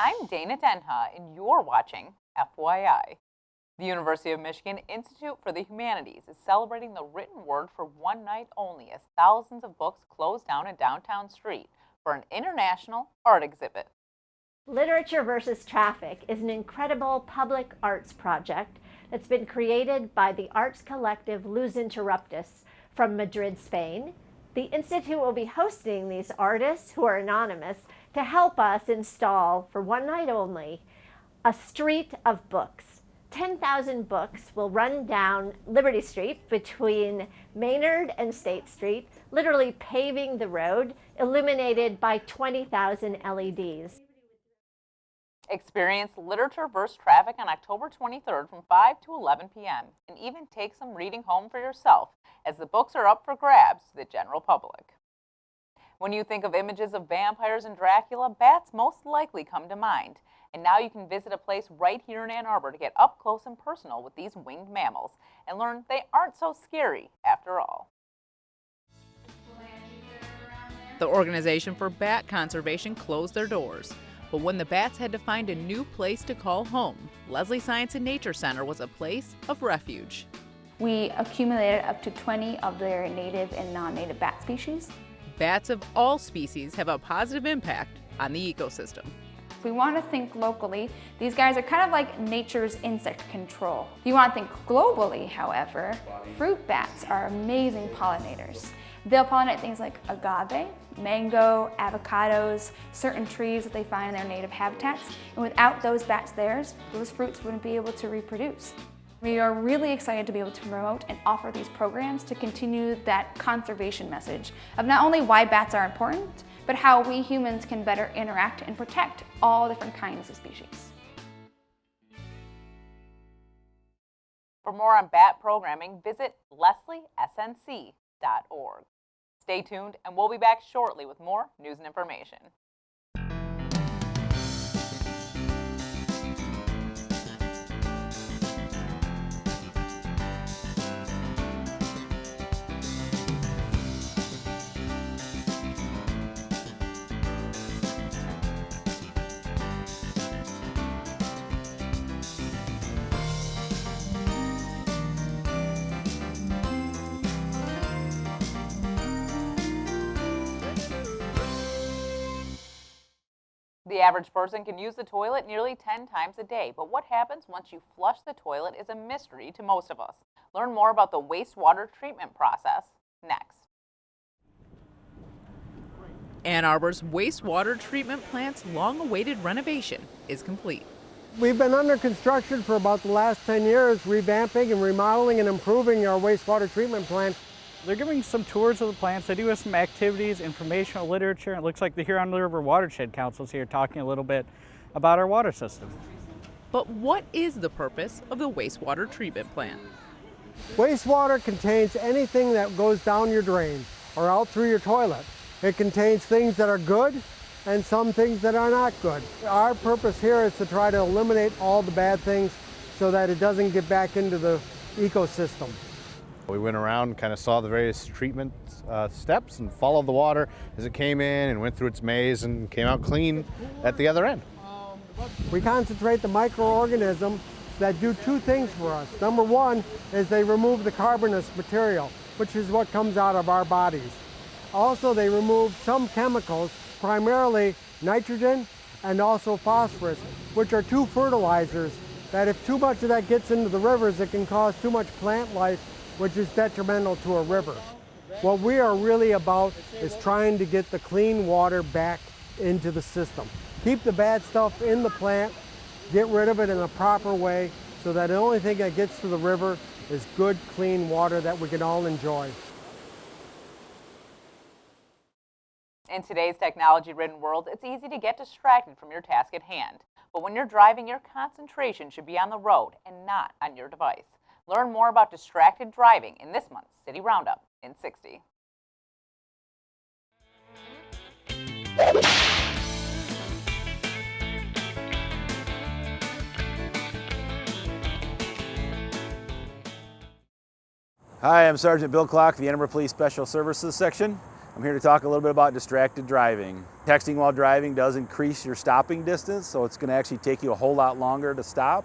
I'm Dana Denha, and you're watching FYI. The University of Michigan Institute for the Humanities is celebrating the written word for one night only as thousands of books close down a downtown street for an international art exhibit. Literature versus Traffic is an incredible public arts project that's been created by the arts collective Luz Interruptus from Madrid, Spain. The Institute will be hosting these artists, who are anonymous, to help us install, for one night only, a street of books. 10,000 books will run down Liberty Street between Maynard and State Street, literally paving the road, illuminated by 20,000 LEDs. Experience Literature vs. Traffic on October 23rd from 5 to 11 p.m. and even take some reading home for yourself, as the books are up for grabs to the general public. When you think of images of vampires and Dracula, bats most likely come to mind. And now you can visit a place right here in Ann Arbor to get up close and personal with these winged mammals and learn they aren't so scary after all. The Organization for Bat Conservation closed their doors. But when the bats had to find a new place to call home, Leslie Science and Nature Center was a place of refuge. We accumulated up to 20 of their native and non-native bat species. Bats of all species have a positive impact on the ecosystem. If we want to think locally, these guys are kind of like nature's insect control. If you want to think globally, however, fruit bats are amazing pollinators. They'll pollinate things like agave, mango, avocados, certain trees that they find in their native habitats. And without those bats there, those fruits wouldn't be able to reproduce. We are really excited to be able to promote and offer these programs to continue that conservation message of not only why bats are important, but how we humans can better interact and protect all different kinds of species. For more on bat programming, visit lesliesnc.org. Stay tuned, and we'll be back shortly with more news and information. The average person can use the toilet nearly 10 times a day, but what happens once you flush the toilet is a mystery to most of us. Learn more about the wastewater treatment process next. Ann Arbor's wastewater treatment plant's long-awaited renovation is complete. We've been under construction for about the last 10 years, revamping and remodeling and improving our wastewater treatment plant. They're giving some tours of the plants. They do have some activities, informational literature. It looks like the Huron River Watershed Council is here talking a little bit about our water system. But what is the purpose of the wastewater treatment plant? Wastewater contains anything that goes down your drain or out through your toilet. It contains things that are good and some things that are not good. Our purpose here is to try to eliminate all the bad things so that it doesn't get back into the ecosystem. We went around and kind of saw the various treatment steps and followed the water as it came in and went through its maze and came out clean at the other end. We concentrate the microorganisms that do two things for us. Number one is they remove the carbonous material, which is what comes out of our bodies. Also, they remove some chemicals, primarily nitrogen and also phosphorus, which are two fertilizers that if too much of that gets into the rivers, it can cause too much plant life, which is detrimental to a river. What we are really about is trying to get the clean water back into the system. Keep the bad stuff in the plant, get rid of it in a proper way so that the only thing that gets to the river is good, clean water that we can all enjoy. In today's technology-ridden world, it's easy to get distracted from your task at hand. But when you're driving, your concentration should be on the road and not on your device. Learn more about distracted driving in this month's City Roundup in 60. Hi, I'm Sergeant Bill Clark, the Ann Arbor Police Special Services Section. I'm here to talk a little bit about distracted driving. Texting while driving does increase your stopping distance, so it's going to actually take you a whole lot longer to stop.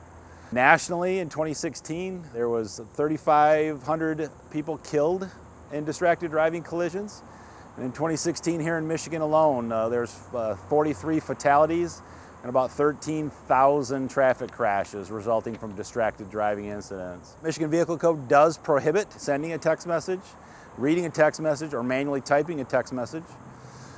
Nationally, in 2016, there was 3,500 people killed in distracted driving collisions. And in 2016, here in Michigan alone, there's 43 fatalities and about 13,000 traffic crashes resulting from distracted driving incidents. Michigan Vehicle Code does prohibit sending a text message, reading a text message, or manually typing a text message.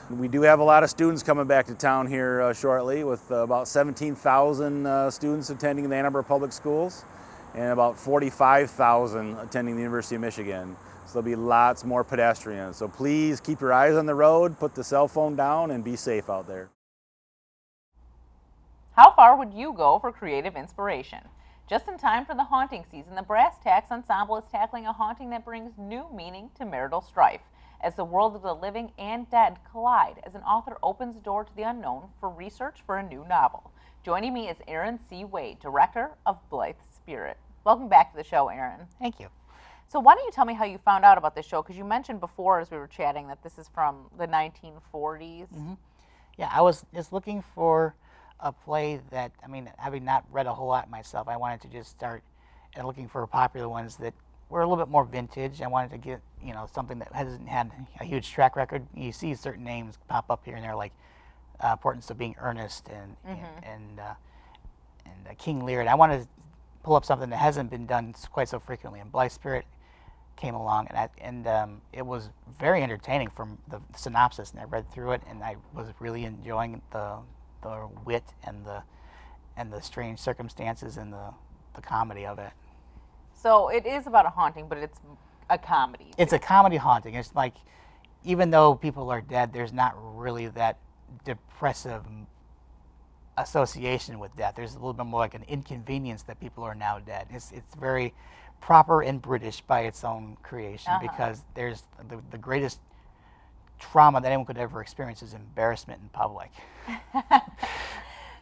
We do have a lot of students coming back to town here shortly, with about 17,000 students attending the Ann Arbor Public Schools and about 45,000 attending the University of Michigan. So there'll be lots more pedestrians. So please keep your eyes on the road, put the cell phone down, and be safe out there. How far would you go for creative inspiration? Just in time for the haunting season, the Brass Tacks Ensemble is tackling a haunting that brings new meaning to marital strife, as the world of the living and dead collide, as an author opens the door to the unknown for research for a new novel. Joining me is Aaron C. Wade, director of Blithe Spirit. Welcome back to the show, Aaron. Thank you. So why don't you tell me how you found out about this show? Because you mentioned before as we were chatting that this is from the 1940s. Mm-hmm. Yeah, I was just looking for a play that, I mean, having not read a whole lot myself, I wanted to just start and looking for popular ones that were a little bit more vintage. I wanted to get, you know, something that hasn't had a huge track record. You see certain names pop up here and there, like Importance of Being Earnest and King Lear. And I wanted to pull up something that hasn't been done quite so frequently. And Blithe Spirit came along, and it was very entertaining from the synopsis. And I read through it, and I was really enjoying the wit and the strange circumstances and the comedy of it. So it is about a haunting, but it's a comedy. It's a comedy haunting. It's like, even though people are dead, there's not really that depressive association with death. There's a little bit more like an inconvenience that people are now dead. It's very proper and British by its own creation, because there's the greatest trauma that anyone could ever experience is embarrassment in public.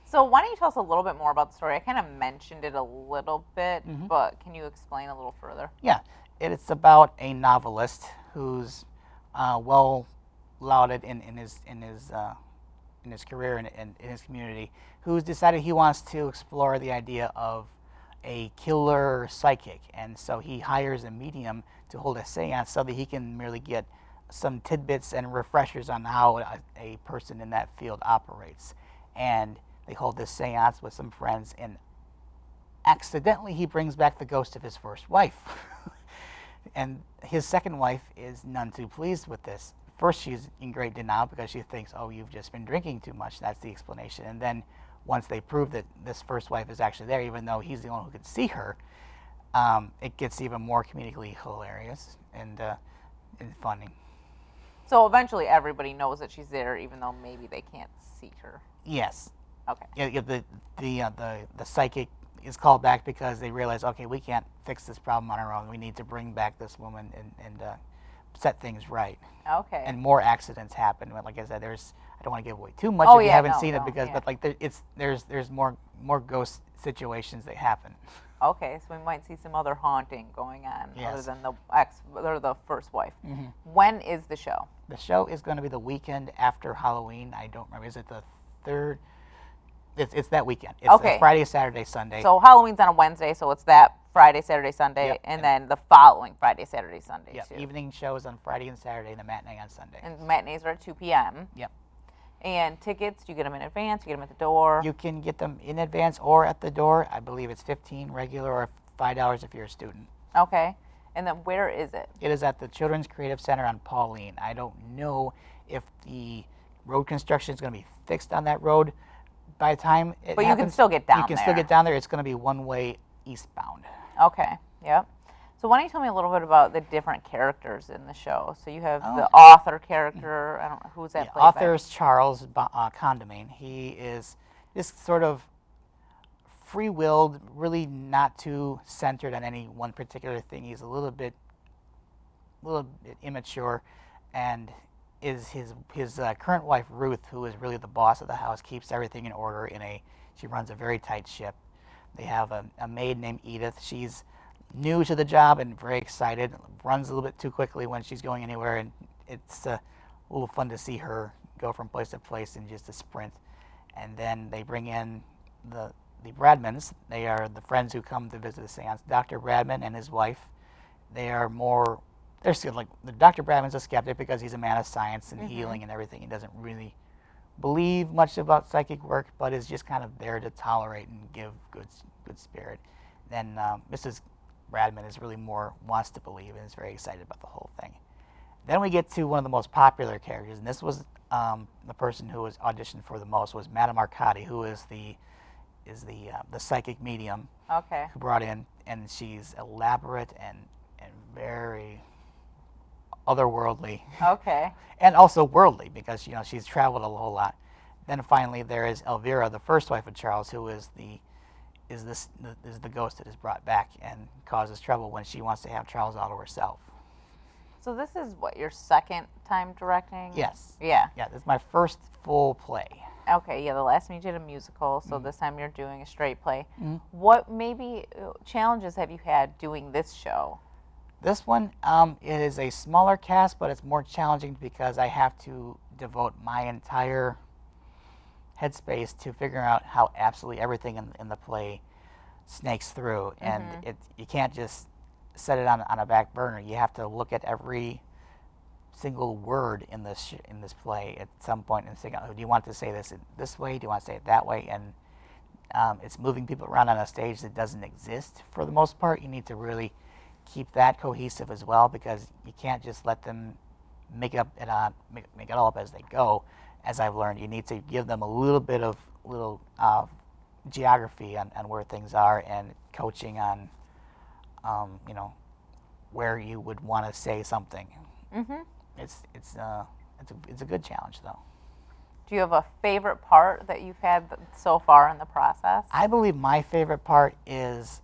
So why don't you tell us a little bit more about the story? I kind of mentioned it a little bit, but can you explain a little further? Yeah, it's about a novelist who's well lauded in his career and in his community, who's decided he wants to explore the idea of a killer psychic, and so he hires a medium to hold a seance so that he can merely get some tidbits and refreshers on how a person in that field operates. And they hold this seance with some friends, and accidentally he brings back the ghost of his first wife. And his second wife is none too pleased with this. First, she's in great denial because she thinks, oh, you've just been drinking too much. That's the explanation. And then once they prove that this first wife is actually there, even though he's the only one who could see her, it gets even more comedically hilarious and funny. So eventually everybody knows that she's there, even though maybe they can't see her. Yes. Okay. Yeah, the psychic is called back because they realize, okay, we can't fix this problem on our own. We need to bring back this woman and set things right. Okay. And more accidents happen. But like I said, I don't want to give away too much if you haven't seen no, it, because but like there's more ghost situations that happen. Okay, so we might see some other haunting going on other Yes. than the first wife. When is the show? The show is going to be the weekend after Halloween. I don't remember. Is it the 3rd? It's that weekend. It's Okay. Friday, Saturday, Sunday. So Halloween's on a Wednesday, so it's that Friday, Saturday, Sunday, Yep. and then the following Friday, Saturday, Sunday Yep. too. Evening shows on Friday and Saturday, and the matinee on Sunday. And matinees are at 2 p.m. Yep. And tickets, do you get them in advance? You get them at the door? You can get them in advance or at the door. I believe it's $15 regular or $5 if you're a student. Okay. And then where is it? It is at the Children's Creative Center on Pauline. I don't know if the road construction is going to be fixed on that road by the time it But you happens. can still get down You can there. still get down there. It's going to be one-way eastbound. Okay. Yep. So why don't you tell me a little bit about the different characters in the show? So you have the Okay. author character. I don't know who's that. The played by? author is Charles Condamine. He is this sort of free-willed, really not too centered on any one particular thing. He's a little bit immature, and is his current wife Ruth, who is really the boss of the house, keeps everything in order. She runs a very tight ship. They have a maid named Edith. She's new to the job and very excited. Runs a little bit too quickly when she's going anywhere, and it's a little fun to see her go from place to place in just a sprint. And then they bring in the Bradmans. They are the friends who come to visit the seance. Dr. Bradman and his wife, they're still like, Dr. Bradman's a skeptic because he's a man of science and healing and everything. He doesn't really believe much about psychic work, but is just kind of there to tolerate and give good spirit. Then Mrs. Bradman is really more wants to believe and is very excited about the whole thing. Then we get to one of the most popular characters, and this was the person who was auditioned for the most, was Madame Arcadi, who is the psychic medium. Okay. Who brought in, and she's elaborate and very otherworldly. Okay. And also worldly, because she's traveled a whole lot. Then finally there is Elvira, the first wife of Charles, who is the ghost that is brought back and causes trouble when she wants to have Charles all to herself. So this is what, your second time directing? Yes. Yeah. Yeah, this is my first full play. Okay, yeah, the last time you did a musical, so this time you're doing a straight play. What maybe challenges have you had doing this show? This one, it is a smaller cast, but it's more challenging because I have to devote my entire headspace to figuring out how absolutely everything in the play snakes through. And you can't just set it on a back burner. You have to look at every single word in this play at some point and think, oh, do you want to say this way? Do you want to say it that way? And it's moving people around on a stage that doesn't exist for the most part. You need to really keep that cohesive as well, because you can't just let them make it all up as they go. As I've learned, you need to give them a little bit of geography on where things are, and coaching on where you would want to say something. It's a good challenge, though. Do you have a favorite part that you've had so far in the process? I believe my favorite part is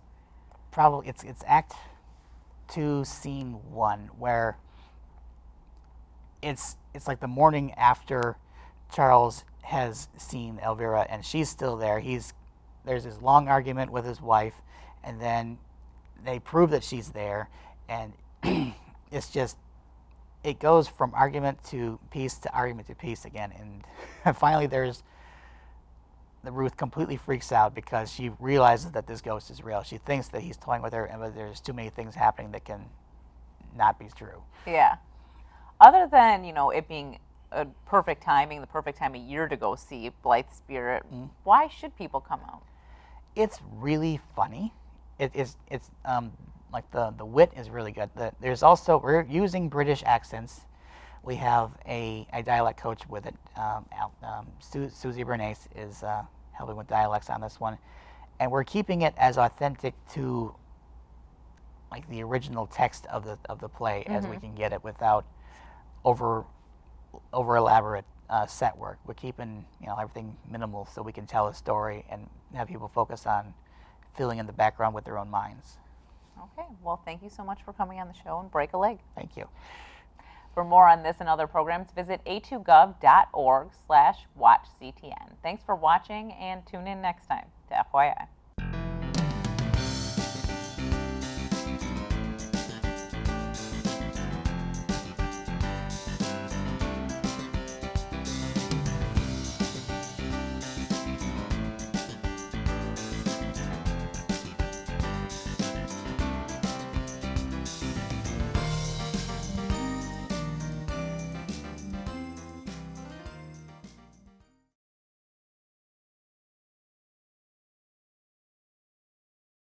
probably it's Act 2, Scene 1, where it's like the morning after Charles has seen Elvira and she's still there. There's this long argument with his wife, and then they prove that she's there, and it goes from argument to peace again. And finally Ruth completely freaks out because she realizes that this ghost is real. She thinks that he's toying with her, but there's too many things happening that can not be true. Yeah. Other than, it being a perfect timing, the perfect time of year to go see Blithe Spirit, why should people come out? It's really funny. It's like the wit is really good. There's also, we're using British accents. We have a dialect coach with it. Susie Bernays is helping with dialects on this one, and we're keeping it as authentic to like the original text of the play as we can get it, without over elaborate set work. We're keeping everything minimal so we can tell a story and have people focus on filling in the background with their own minds. Okay, well, thank you so much for coming on the show and break a leg. Thank you. For more on this and other programs, visit a2gov.org/watchctn. Thanks for watching, and tune in next time to FYI.